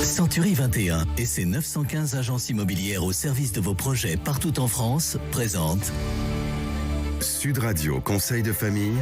Century 21 et ses 915 agences immobilières au service de vos projets partout en France présentent Sud Radio Conseil de famille.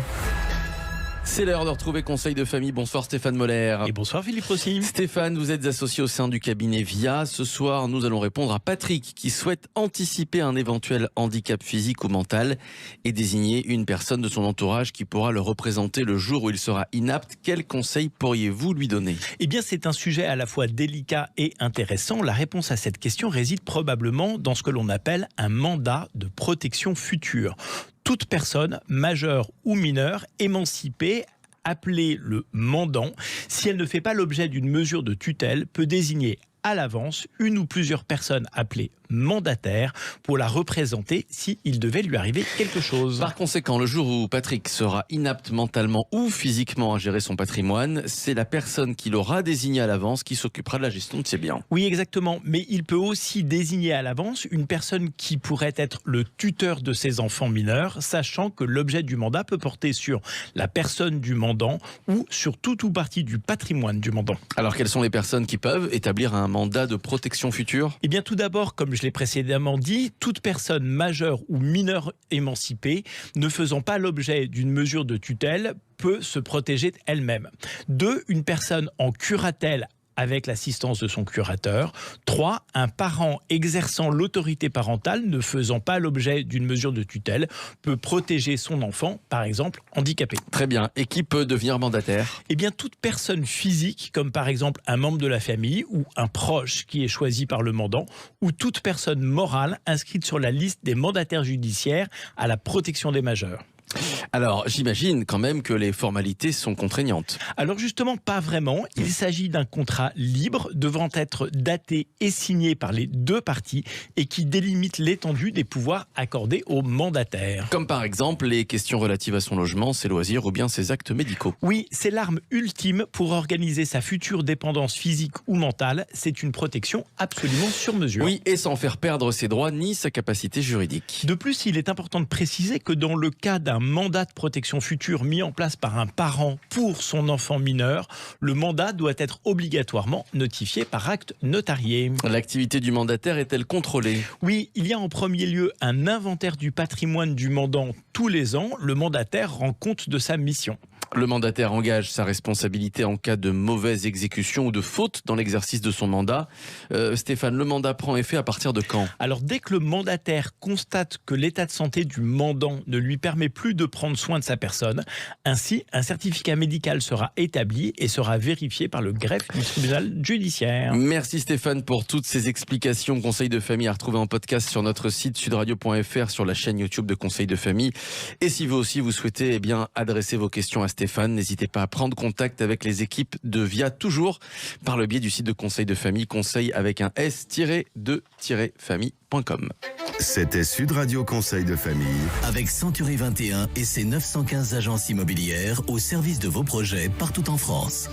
C'est l'heure de retrouver Conseil de famille. Bonsoir Stéphane Moller. Et bonsoir Philippe Rossi. Stéphane, vous êtes associé au sein du cabinet VIA. Ce soir, nous allons répondre à Patrick qui souhaite anticiper un éventuel handicap physique ou mental et désigner une personne de son entourage qui pourra le représenter le jour où il sera inapte. Quels conseils pourriez-vous lui donner ? Eh bien, c'est un sujet à la fois délicat et intéressant. La réponse à cette question réside probablement dans ce que l'on appelle un mandat de protection future. Toute personne, majeure ou mineure, émancipée, appelée le mandant, si elle ne fait pas l'objet d'une mesure de tutelle, peut désigner à l'avance une ou plusieurs personnes appelées mandataires pour la représenter s'il devait lui arriver quelque chose. Par conséquent, le jour où Patrick sera inapte mentalement ou physiquement à gérer son patrimoine, c'est la personne qui l'aura désigné à l'avance qui s'occupera de la gestion de ses biens. Oui, exactement. Mais il peut aussi désigner à l'avance une personne qui pourrait être le tuteur de ses enfants mineurs, sachant que l'objet du mandat peut porter sur la personne du mandant ou sur tout ou partie du patrimoine du mandant. Alors, quelles sont les personnes qui peuvent établir un mandat de protection future ? Eh bien, tout d'abord, comme je l'ai précédemment dit, toute personne majeure ou mineure émancipée ne faisant pas l'objet d'une mesure de tutelle peut se protéger elle-même. 2, une personne en curatelle avec l'assistance de son curateur. 3, un parent exerçant l'autorité parentale ne faisant pas l'objet d'une mesure de tutelle peut protéger son enfant, par exemple handicapé. Très bien. Et qui peut devenir mandataire ? Eh bien, toute personne physique, comme par exemple un membre de la famille ou un proche qui est choisi par le mandant, ou toute personne morale inscrite sur la liste des mandataires judiciaires à la protection des majeurs. Alors, j'imagine quand même que les formalités sont contraignantes. Alors justement, pas vraiment. Il s'agit d'un contrat libre devant être daté et signé par les deux parties et qui délimite l'étendue des pouvoirs accordés aux mandataires. Comme par exemple les questions relatives à son logement, ses loisirs ou bien ses actes médicaux. Oui, c'est l'arme ultime pour organiser sa future dépendance physique ou mentale. C'est une protection absolument sur mesure. Oui, et sans faire perdre ses droits ni sa capacité juridique. De plus, il est important de préciser que dans le cas d'un mandat de protection future mis en place par un parent pour son enfant mineur, le mandat doit être obligatoirement notifié par acte notarié. L'activité du mandataire est-elle contrôlée ? Oui, il y a en premier lieu un inventaire du patrimoine du mandant tous les ans. Le mandataire rend compte de sa mission. Le mandataire engage sa responsabilité en cas de mauvaise exécution ou de faute dans l'exercice de son mandat. Stéphane, le mandat prend effet à partir de quand ? Alors dès que le mandataire constate que l'état de santé du mandant ne lui permet plus de prendre soin de sa personne, ainsi un certificat médical sera établi et sera vérifié par le greffe du tribunal judiciaire. Merci Stéphane pour toutes ces explications. Conseil de famille à retrouver en podcast sur notre site sudradio.fr, sur la chaîne YouTube de Conseil de famille. Et si vous aussi vous souhaitez adresser vos questions à Stéphane, n'hésitez pas à prendre contact avec les équipes de VIA, toujours par le biais du site de Conseil de famille, conseil avec un s-de-famille.com. C'était Sud Radio Conseil de famille. avec Century 21 et ses 915 agences immobilières au service de vos projets partout en France.